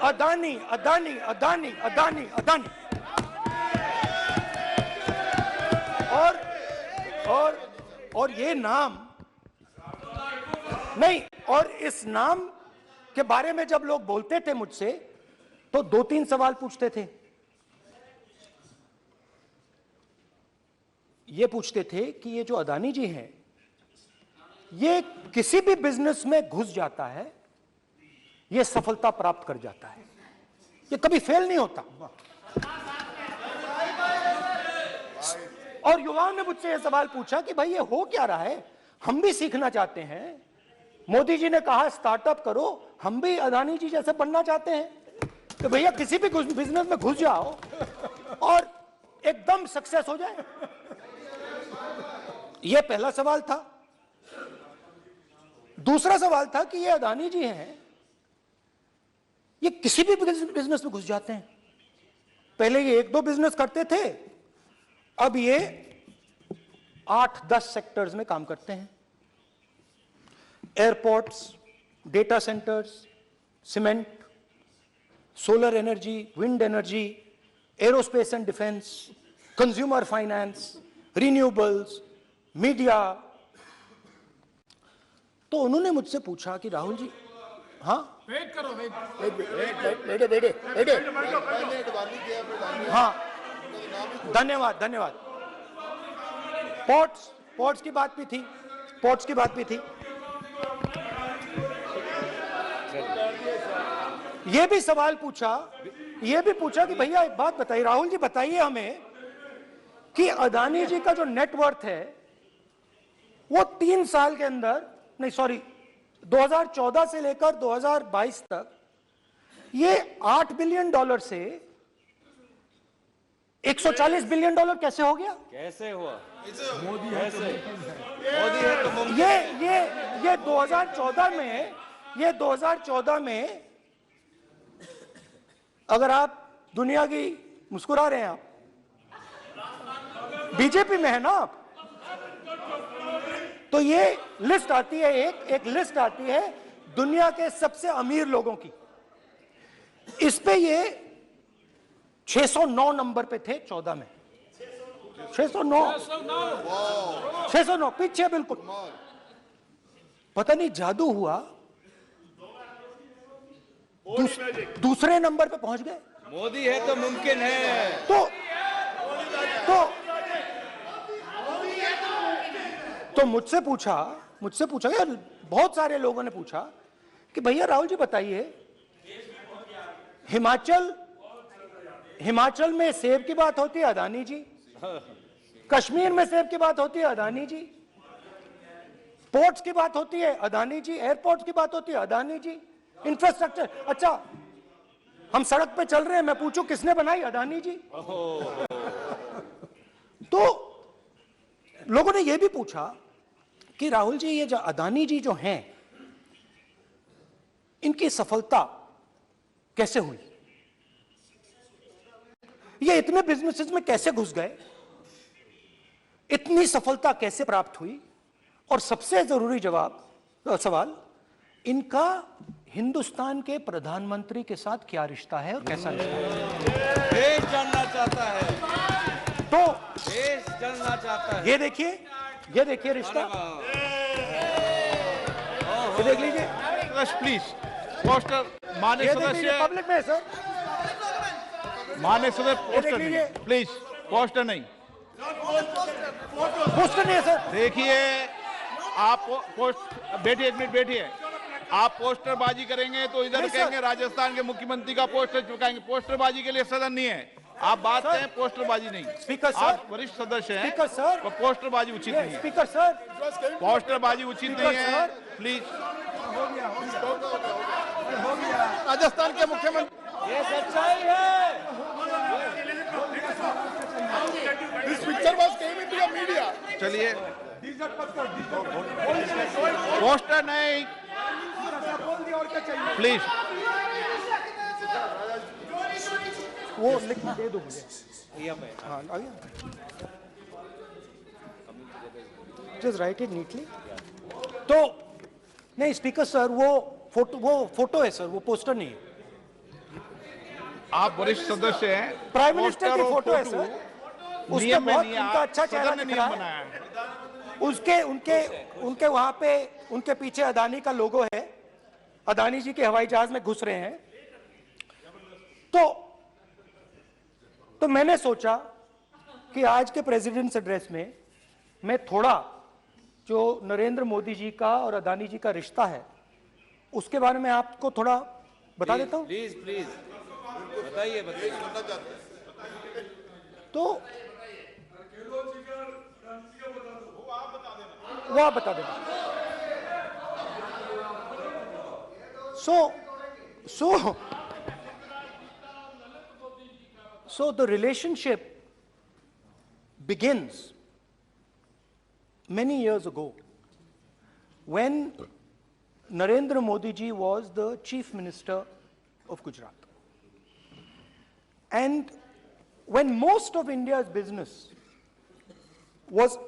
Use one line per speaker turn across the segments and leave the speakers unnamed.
अदानी अदानी अदानी अदानी अदानी और ये नाम नहीं, और इस नाम के बारे में जब लोग बोलते थे मुझसे तो 2-3 सवाल पूछते थे। ये पूछते थे कि ये जो अदानी जी हैं, ये किसी भी बिजनेस में घुस जाता है, ये सफलता प्राप्त कर जाता है, ये कभी फेल नहीं होता। और युवाओं ने मुझसे यह सवाल पूछा कि भाई ये हो क्या रहा है, हम भी सीखना चाहते हैं। मोदी जी ने कहा स्टार्टअप करो, हम भी अदानी जी जैसे बनना चाहते हैं कि भैया किसी भी बिजनेस में घुस जाओ और एकदम सक्सेस हो जाए। यह पहला सवाल था। दूसरा सवाल था कि ये अदानी जी हैं, ये किसी भी बिजनेस में घुस जाते हैं। पहले ये 1-2 बिजनेस करते थे, अब ये 8-10 सेक्टर्स में काम करते हैं। Airports, data centres, cement, solar energy, wind energy, aerospace and defence, consumer finance, renewables, media. तो उन्होंने मुझसे पूछा कि राहुल जी, हाँ
वेट करो,
बैठे। हाँ, धन्यवाद। पोर्ट्स की बात भी थी। ये भी सवाल पूछा, कि भैया एक बात बताइए, राहुल जी बताइए हमें कि अदानी जी का जो नेटवर्थ है वो 3 साल के अंदर, नहीं सॉरी 2014 से लेकर 2022 तक ये $8 बिलियन से $140 बिलियन कैसे हो गया?
कैसे हुआ?
मोदी
है तो मुमकिन।
ये 2014 में अगर आप दुनिया की, मुस्कुरा रहे हैं आप, बीजेपी में है ना आप, तो ये लिस्ट आती है, एक लिस्ट आती है दुनिया के सबसे अमीर लोगों की। इस पे ये 609 नंबर पे थे 14 में। 609 पीछे बिल्कुल। पता नहीं जादू हुआ, दूसरे नंबर पे पहुंच गए।
मोदी है तो मुमकिन है।
तो मुझसे पूछा यार, बहुत सारे लोगों ने पूछा कि भैया राहुल जी बताइए, हिमाचल में सेब की बात होती है अदानी जी, कश्मीर में सेब की बात होती है अदानी जी, पोर्ट्स की बात होती है अदानी जी, एयरपोर्ट्स की बात होती है अदानी जी, इंफ्रास्ट्रक्चर। अच्छा, हम सड़क पे चल रहे हैं, मैं पूछूं किसने बनाई? अदानी जी। तो लोगों ने यह भी पूछा कि राहुल जी, ये जो अदानी जी जो हैं, इनकी सफलता कैसे हुई? ये इतने बिजनेसेस में कैसे घुस गए? इतनी सफलता कैसे प्राप्त हुई? और सबसे जरूरी सवाल, इनका हिंदुस्तान के प्रधानमंत्री के साथ क्या रिश्ता है और कैसा रिश्ता है?
देश जानना चाहता है,
तो
देश जानना चाहता है।
ये देखिए रिश्ता, ये देख लीजिए।
प्लीज पोस्टर माननीय सदस्य,
पब्लिक में सर,
माननीय सदस्य पोस्टर नहीं, प्लीज पोस्टर नहीं
है सर।
देखिए आप बैठिए, 1 मिनट बैठिए। आप पोस्टरबाजी करेंगे तो इधर कहेंगे राजस्थान के मुख्यमंत्री का पोस्टर चिपकाएंगे। पोस्टरबाजी के लिए सदन नहीं है। आप बात करें, पोस्टरबाजी नहीं।
स्पीकर सर,
आप वरिष्ठ सदस्य हैं,
स्पीकर सर,
तो पोस्टरबाजी उचित नहीं है।
स्पीकर सर,
पोस्टरबाजी उचित नहीं है, प्लीज। राजस्थान के मुख्यमंत्री,
ये सच्चाई है।
This picture was came into the media. चलिए, पोस्टर नहीं, प्लीज।
वो लिख दे दो मुझे। हाँ, आ गया। Just write it neatly. तो नहीं स्पीकर सर, वो फोटो है सर, वो पोस्टर नहीं है।
आप वरिष्ठ सदस्य हैं।
प्राइम मिनिस्टर की
पोस्टर और
फोटो है
फोटो
सर, उसके
नियम में
बहुत
नहीं है।
उनका अच्छा चेहरा
सदन ने
दिख
नियम
रहा है।
बनाया है।
उसके उनके उनके वहां पे उनके पीछे अदानी का लोगो है, अदानी जी के हवाई जहाज में घुस रहे हैं। तो मैंने सोचा कि आज के प्रेसिडेंट्स एड्रेस में मैं थोड़ा जो नरेंद्र मोदी जी का और अदानी जी का रिश्ता है उसके बारे में आपको थोड़ा बता देता हूं।
प्लीज प्लीज बताइए बताइए।
तो वो आप बता देना। So the relationship begins many years ago when Narendra Modi ji was the Chief Minister of Gujarat. And when most of India's business was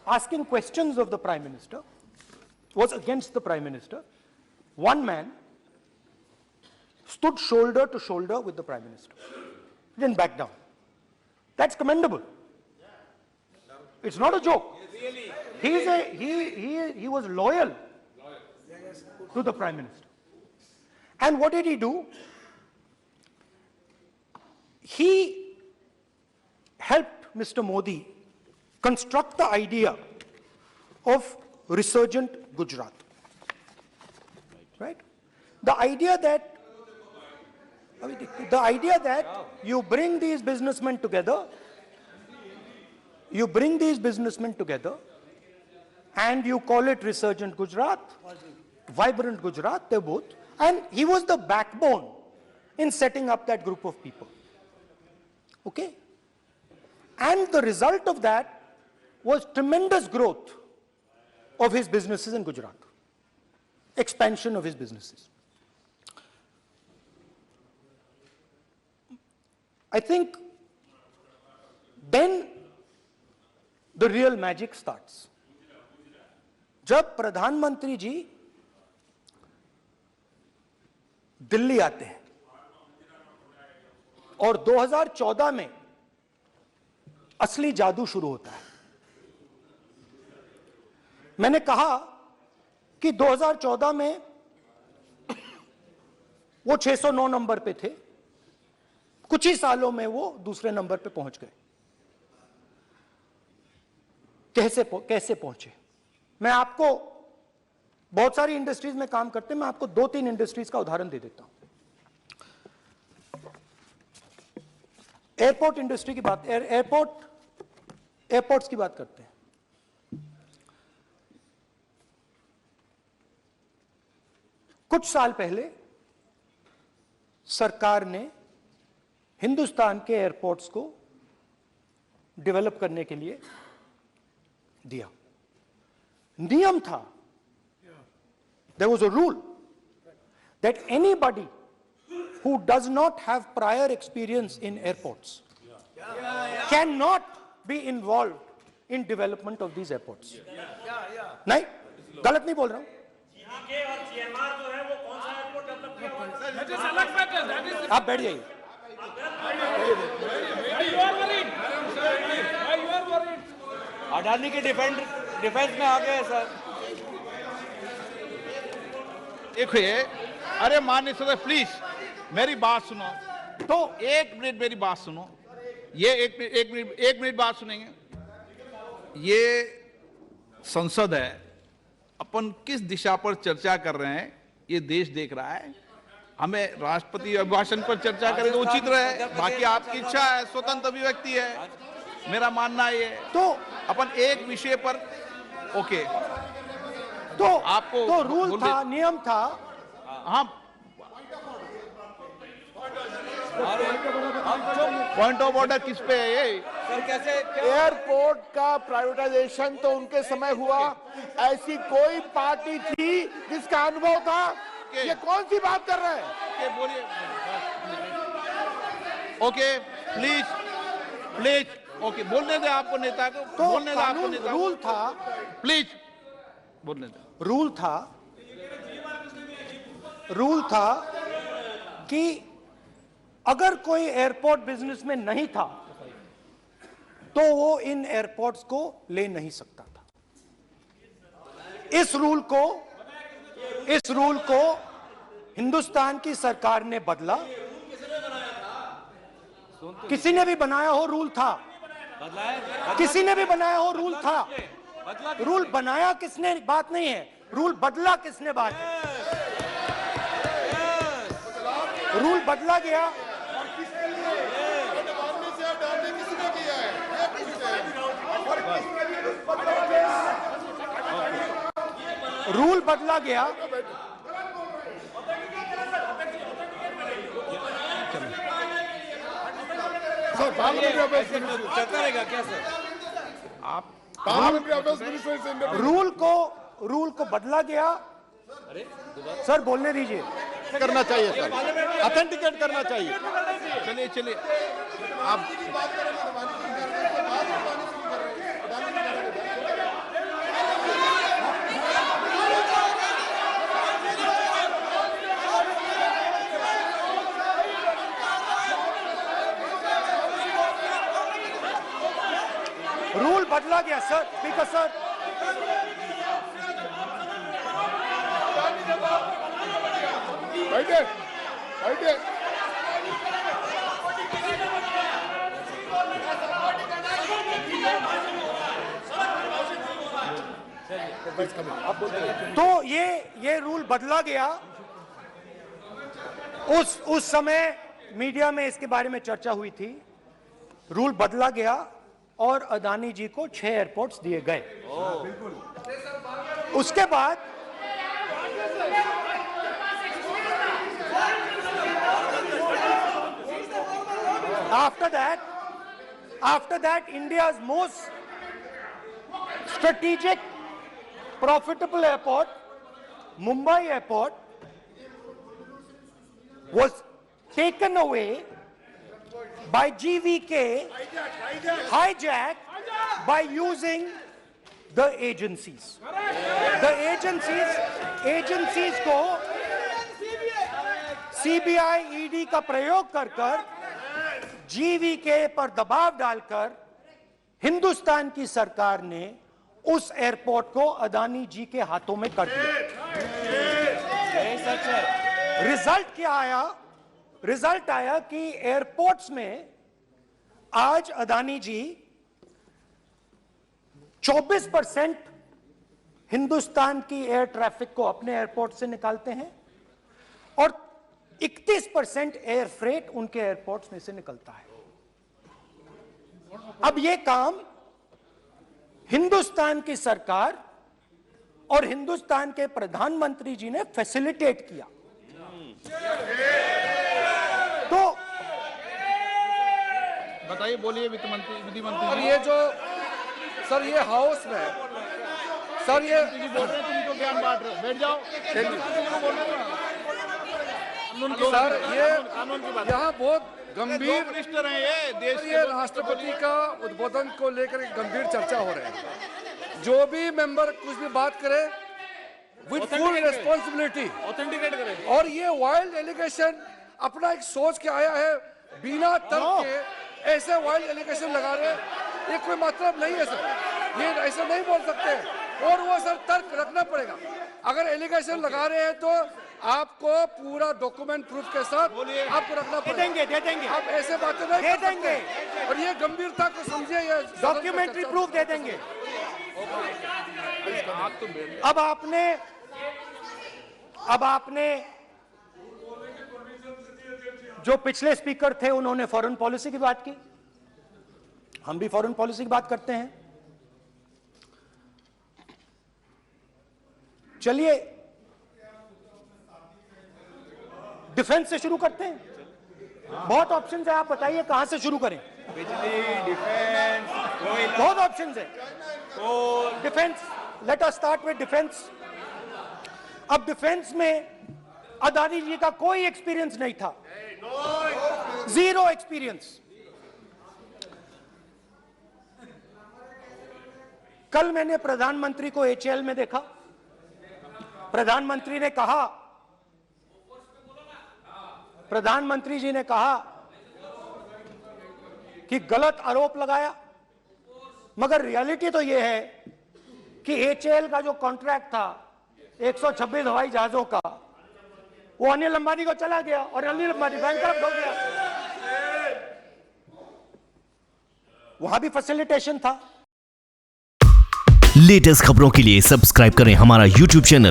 asking questions of the Prime Minister, was against the Prime Minister, one man stood shoulder to shoulder with the Prime Minister. He didn't back down. That's commendable. It's not a joke. He was loyal to the Prime Minister. And what did he do? He helped Mr. Modi construct the idea of resurgent Gujarat. Right? The idea that you bring these businessmen together, and you call it resurgent Gujarat, vibrant Gujarat, they're both. And he was the backbone in setting up that group of people. Okay? And the result of that was tremendous growth of his businesses in Gujarat, expansion of his businesses. I think then the real magic starts. जब प्रधानमंत्री जी दिल्ली आते हैं और 2014 में असली जादू शुरू होता है। मैंने कहा कि 2014 में वो 609 नंबर पे थे, कुछ ही सालों में वो दूसरे नंबर पे पहुंच गए। कैसे पहुंचे? मैं आपको, बहुत सारी इंडस्ट्रीज में काम करते हैं, मैं आपको 2-3 इंडस्ट्रीज का उदाहरण दे देता हूं। एयरपोर्ट इंडस्ट्री की बात, एयरपोर्ट्स की बात करते हैं। कुछ साल पहले सरकार ने हिंदुस्तान के एयरपोर्ट्स को डेवलप करने के लिए दिया। नियम था, there was a rule that anybody who does not have prior experience in airports cannot be involved in development of these airports. नहीं, गलत नहीं बोल रहा हूं। आप बैठ जाइए।
अडानी के डिफेंस में आ गए सर।
देखिए, अरे माननीय सदस्य प्लीज मेरी बात सुनो। तो 1 मिनट मेरी बात सुनो। ये एक मिनट बात सुनेंगे। ये संसद है, अपन किस दिशा पर चर्चा कर रहे हैं ये देश देख रहा है। हमें राष्ट्रपति अभिभाषण पर चर्चा करें तो उचित रहे, बाकी आपकी इच्छा है, स्वतंत्र अभिव्यक्ति है। मेरा मानना ये तो अपन एक विषय पर ओके,
तो
आपको
तो रूल था, नियम था।
हाँ, पॉइंट ऑफ ऑर्डर किस पे है ये?
सर कैसे
एयरपोर्ट का प्राइवेटाइजेशन तो उनके समय हुआ, ऐसी कोई पार्टी थी जिसका अनुभव था? ये कौन सी बात कर रहे हैं?
बोलिए। ओके प्लीज प्लीज, ओके बोलने दे आपको नेता को,
तो
बोलने दे आपको नेता को।
रूल था,
प्लीज बोलने दे। रूल
रूल था कि अगर कोई एयरपोर्ट बिजनेस में नहीं था तो वो इन एयरपोर्ट्स को ले नहीं सकता था। इस रूल को हिंदुस्तान की सरकार ने बदला। किसी ने भी बनाया हो रूल था, किसी ने भी बनाया हो रूल था। रूल बनाया किसने बात नहीं है, रूल बदला किसने बात है। रूल बदला गया, रूल बदला गया।
सर पार्लियामेंट्री अफेयर्स
चलता रहेगा क्या sir?
Parliamentary affairs minister
rule को बदला गया। सर बोलने दीजिए।
करना चाहिए सर, ऑथेंटिकेट करना चाहिए।
चलिए चलिए आप
रूल बदला गया सर, स्पीकर सर।
बैठे बैठे
तो ये रूल बदला गया। उस समय मीडिया में इसके बारे में चर्चा हुई थी। रूल बदला गया और अदानी जी को 6 एयरपोर्ट्स दिए गए। उसके बाद after that India's most strategic profitable airport, Mumbai airport, was taken away by GVK, hijacked by using the agencies. The agencies को CBI, ED का प्रयोग कर GVK पर दबाव डालकर हिंदुस्तान की सरकार ने उस एयरपोर्ट को अदानी जी के हाथों में कर दिया।
सच है।
रिजल्ट क्या आया? रिजल्ट आया कि एयरपोर्ट्स में आज अदानी जी 24% हिंदुस्तान की एयर ट्रैफिक को अपने एयरपोर्ट से निकालते हैं और 31% एयर फ्रेट उनके एयरपोर्ट्स में से निकलता है। अब यह काम हिंदुस्तान की सरकार और हिंदुस्तान के प्रधानमंत्री जी ने फैसिलिटेट किया। तो
बताइए, बोलिए विधि मंत्री
और ये जो सर ये हाउस में सर ये
जी बोल रहे हैं, तुम तो ज्ञान बांट रहे हो, बैठ जाओ।
सर ये यहाँ बहुत गंभीर
मिनिस्टर हैं ये देश
ये राष्ट्रपति का उद्बोधन को लेकर एक गंभीर चर्चा हो रही है। जो भी मेंबर कुछ भी बात करे विद फुल रिस्पॉन्सिबिलिटी
ऑथेंटिकेट करें।
और ये वाइल्ड एलिगेशन अपना एक सोच के आया है, बिना तर्क के ऐसे वाइल्ड एलिगेशन लगा रहे, ये कोई मतलब नहीं है सर। ये ऐसे नहीं बोल सकते और वो सर तर्क रखना पड़ेगा। अगर एलिगेशन लगा रहे हैं तो आपको पूरा डॉक्यूमेंट प्रूफ के साथ आपको रखना पड़ेगा।
दे देंगे
आप ऐसे बातें नहीं
दे
कर सकते।
देंगे।
और ये गंभीरता को समझिए, ये
डॉक्यूमेंट्री प्रूफ दे देंगे। अब आपने जो पिछले स्पीकर थे उन्होंने फॉरेन पॉलिसी की बात की, हम भी फॉरेन पॉलिसी की बात करते हैं। चलिए डिफेंस से शुरू करते हैं। बहुत ऑप्शंस है, आप बताइए कहां से शुरू करें।
बिजली, डिफेंस, कोयला,
बहुत ऑप्शंस है। Defence, let us start with defence. अब डिफेंस में अदानी जी का कोई एक्सपीरियंस नहीं था, जीरो एक्सपीरियंस। कल मैंने प्रधानमंत्री को HAL में देखा। प्रधानमंत्री जी ने कहा कि गलत आरोप लगाया, मगर रियलिटी तो यह है कि एचएएल का जो कॉन्ट्रैक्ट था 126 हवाई जहाजों का, वो अनिल अंबानी को चला गया और अनिल अंबानी बैंकरप्ट हो गया। वहां भी फैसिलिटेशन था।
लेटेस्ट खबरों के लिए सब्सक्राइब करें हमारा YouTube चैनल